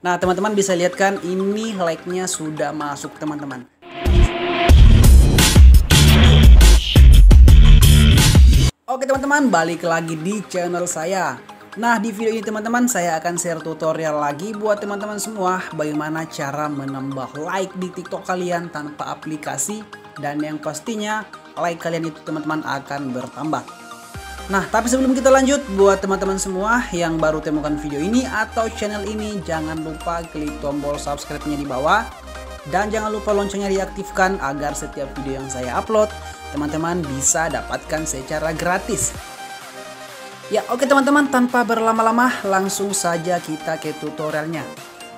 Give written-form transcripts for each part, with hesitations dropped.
Nah, teman-teman bisa lihat kan, ini like-nya sudah masuk, teman-teman. Oke teman-teman, balik lagi di channel saya. Nah, di video ini teman-teman saya akan share tutorial lagi buat teman-teman semua bagaimana cara menambah like di TikTok kalian tanpa aplikasi, dan yang pastinya like kalian itu teman-teman akan bertambah. Nah, tapi sebelum kita lanjut, buat teman-teman semua yang baru temukan video ini atau channel ini, jangan lupa klik tombol subscribe-nya di bawah dan jangan lupa loncengnya diaktifkan agar setiap video yang saya upload teman-teman bisa dapatkan secara gratis. Ya, oke teman-teman, tanpa berlama-lama langsung saja kita ke tutorialnya.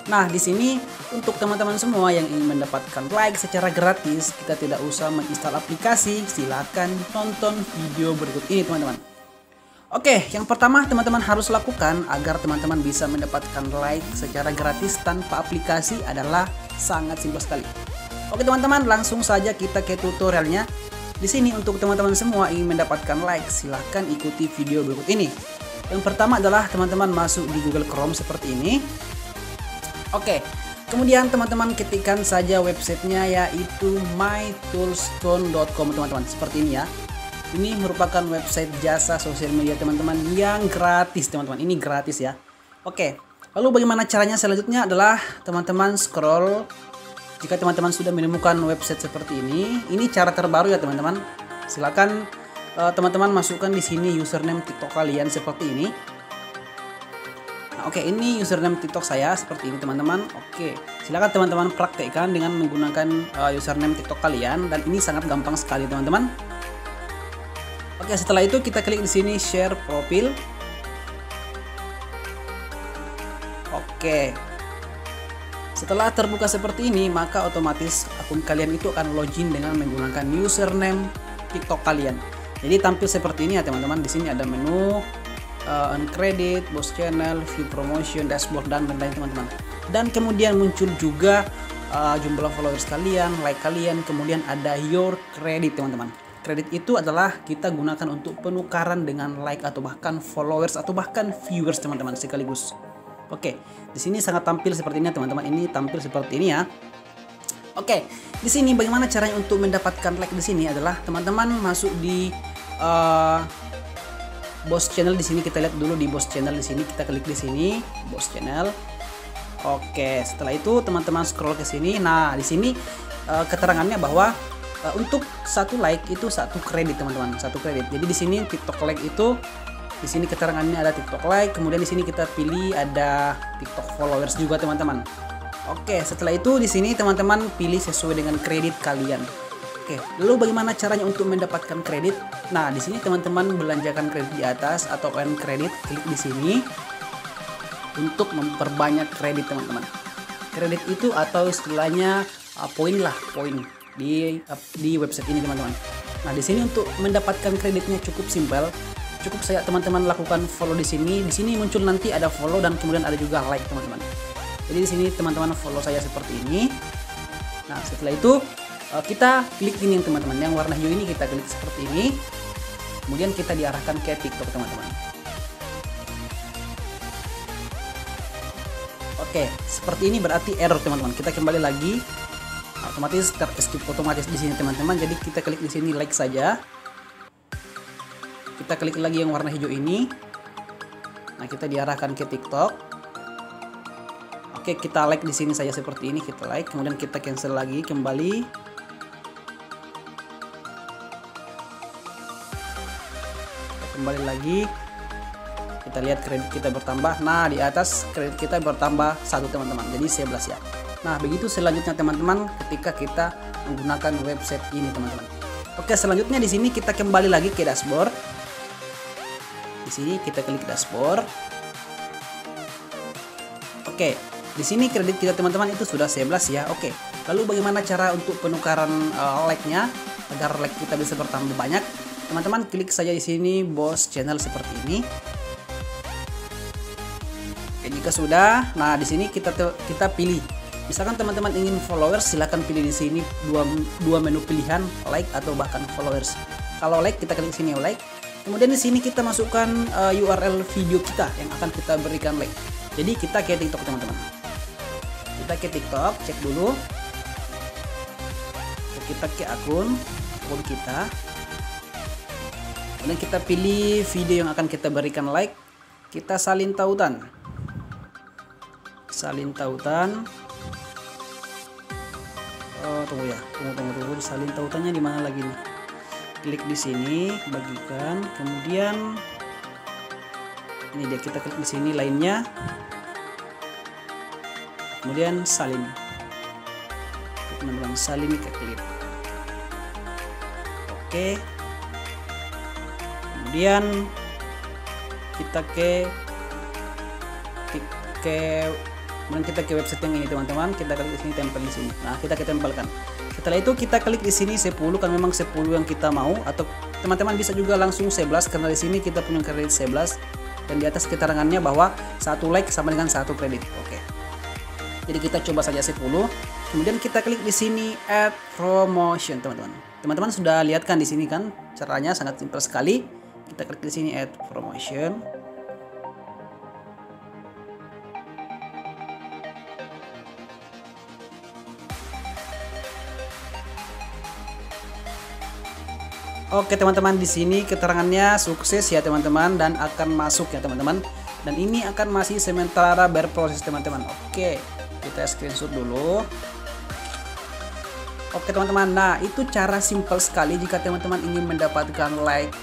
Nah, di sini untuk teman-teman semua yang ingin mendapatkan like secara gratis, kita tidak usah menginstal aplikasi, silahkan tonton video berikut ini teman-teman. Oke, yang pertama teman-teman harus lakukan agar teman-teman bisa mendapatkan like secara gratis tanpa aplikasi adalah sangat simpel sekali. Oke teman-teman, langsung saja kita ke tutorialnya. Di sini untuk teman-teman semua ingin mendapatkan like, silahkan ikuti video berikut ini. Yang pertama adalah teman-teman masuk di Google Chrome seperti ini. Oke, kemudian teman-teman ketikkan saja websitenya yaitu mytoolstone.com teman-teman, seperti ini ya. Ini merupakan website jasa sosial media teman-teman yang gratis teman-teman, ini gratis ya. Oke, lalu bagaimana caranya selanjutnya adalah teman-teman scroll. Jika teman-teman sudah menemukan website seperti ini cara terbaru ya teman-teman. Silakan teman-teman masukkan di sini username TikTok kalian seperti ini. Nah, oke, ini username TikTok saya seperti ini teman-teman. Oke, silakan teman-teman praktekkan dengan menggunakan username TikTok kalian, dan ini sangat gampang sekali teman-teman. Oke, setelah itu kita klik di sini share profil. Oke. Setelah terbuka seperti ini, maka otomatis akun kalian itu akan login dengan menggunakan username TikTok kalian. Jadi tampil seperti ini ya teman-teman. Di sini ada menu earn credit, boss channel, view promotion, dashboard, dan lain-lain teman-teman. Dan kemudian muncul juga jumlah followers kalian, like kalian, kemudian ada your credit teman-teman. Kredit itu adalah kita gunakan untuk penukaran dengan like atau bahkan followers atau bahkan viewers teman-teman sekaligus. Oke, di sini sangat tampil seperti ini teman-teman. Ini tampil seperti ini ya. Oke, di sini bagaimana caranya untuk mendapatkan like di sini adalah teman-teman masuk di boss channel. Di sini kita lihat dulu di boss channel, di sini kita klik di sini boss channel. Oke, setelah itu teman-teman scroll ke sini. Nah, di sini keterangannya bahwa untuk satu like itu satu kredit teman-teman, satu kredit. Jadi di sini TikTok like itu, di sini keterangannya ada TikTok like, kemudian di sini kita pilih ada TikTok followers juga teman-teman. Oke, setelah itu di sini teman-teman pilih sesuai dengan kredit kalian. Oke, lalu bagaimana caranya untuk mendapatkan kredit? Nah, di sini teman-teman belanjakan kredit di atas atau earn kredit, klik di sini untuk memperbanyak kredit teman-teman. Kredit itu atau istilahnya poin lah, poin di website ini teman-teman. Nah, di sini untuk mendapatkan kreditnya cukup simpel. Cukup saya teman-teman lakukan follow di sini. Di sini muncul nanti ada follow dan kemudian ada juga like teman-teman. Jadi di sini teman-teman follow saya seperti ini. Nah, setelah itu kita klik ini teman-teman, yang warna hijau ini kita klik seperti ini. Kemudian kita diarahkan ke TikTok teman-teman. Oke, seperti ini berarti error teman-teman. Kita kembali lagi. Otomatis ter-skip otomatis di sini teman-teman. Jadi kita klik di sini like saja. Kita klik lagi yang warna hijau ini. Nah, kita diarahkan ke TikTok. Oke, kita like di sini saja seperti ini, kita like, kemudian kita cancel lagi kembali. Kita kembali lagi. Kita lihat kredit kita bertambah. Nah, di atas kredit kita bertambah 1 teman-teman. Jadi 11 ya. Nah, begitu selanjutnya teman-teman ketika kita menggunakan website ini teman-teman. Oke, selanjutnya di sini kita kembali lagi ke dashboard. Di sini kita klik dashboard. Oke, di sini kredit kita teman-teman itu sudah 11 ya. Oke, lalu bagaimana cara untuk penukaran like-nya agar like kita bisa bertambah banyak? Teman-teman klik saja di sini boss channel seperti ini. Oke, jika sudah, nah di sini kita pilih. Misalkan teman-teman ingin followers, silahkan pilih di sini dua menu pilihan, like atau bahkan followers. Kalau like kita klik sini like. Kemudian di sini kita masukkan URL video kita yang akan kita berikan like. Jadi kita ke TikTok teman-teman. Kita ke TikTok, cek dulu. Kita ke akun kita. Kemudian kita pilih video yang akan kita berikan like. Kita salin tautan. Oh, tunggu ya. Tunggu. Salin tautannya di mana lagi nih? Klik di sini, bagikan. Kemudian ini dia, kita klik di sini lainnya. Kemudian salin. Teman-teman, salin ke klip. Oke. Kemudian kita ke website yang ini teman-teman. Kita klik di sini, tempel di sini. Nah, kita tempelkan. Setelah itu kita klik di sini 10 kan memang 10 yang kita mau, atau teman-teman bisa juga langsung 11 karena di sini kita punya kredit 11 dan di atas keterangannya bahwa 1 like sama dengan 1 kredit. Oke. Jadi kita coba saja 10. Kemudian kita klik di sini add promotion, teman-teman. Teman-teman sudah lihat kan di sini kan caranya sangat simpel sekali. Kita klik di sini add promotion. Oke teman-teman, di sini keterangannya sukses ya teman-teman dan akan masuk ya teman-teman. Dan ini akan masih sementara berproses teman-teman. Oke, kita screenshot dulu. Oke teman-teman, nah itu cara simpel sekali jika teman-teman ingin mendapatkan like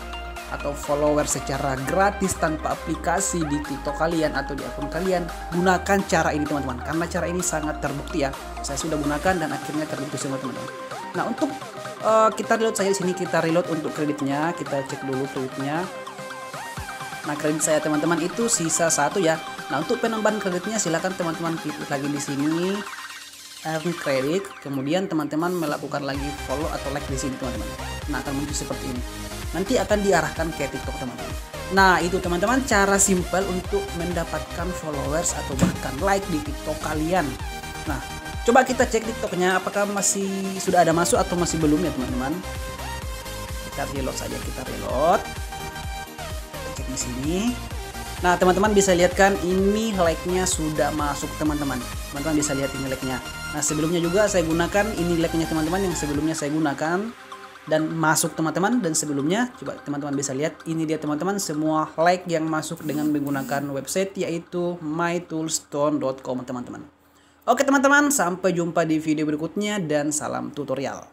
atau follower secara gratis tanpa aplikasi di TikTok kalian atau di akun kalian. Gunakan cara ini teman-teman, karena cara ini sangat terbukti ya. Saya sudah gunakan dan akhirnya terbukti semua teman-teman. Nah untuk kita reload saja di sini, kita reload untuk kreditnya, kita cek dulu kreditnya. Nah kredit saya teman-teman itu sisa 1 ya. Nah untuk penambahan kreditnya silakan teman-teman klik lagi di sini earn credit, kemudian teman-teman melakukan lagi follow atau like di sini teman-teman. Nah akan muncul seperti ini. Nanti akan diarahkan ke TikTok teman-teman. Nah itu teman-teman cara simple untuk mendapatkan followers atau bahkan like di TikTok kalian. Nah coba kita cek TikToknya apakah masih sudah ada masuk atau masih belum ya teman-teman. Kita reload saja, kita reload. Kita cek di sini. Nah teman-teman bisa lihat kan ini like-nya sudah masuk teman-teman. Teman-teman bisa lihat ini like-nya. Nah sebelumnya juga saya gunakan ini like-nya teman-teman, yang sebelumnya saya gunakan dan masuk teman-teman, dan sebelumnya coba teman-teman bisa lihat ini dia teman-teman semua like yang masuk dengan menggunakan website yaitu mytoolstone.com teman-teman. Oke teman-teman, sampai jumpa di video berikutnya dan salam tutorial.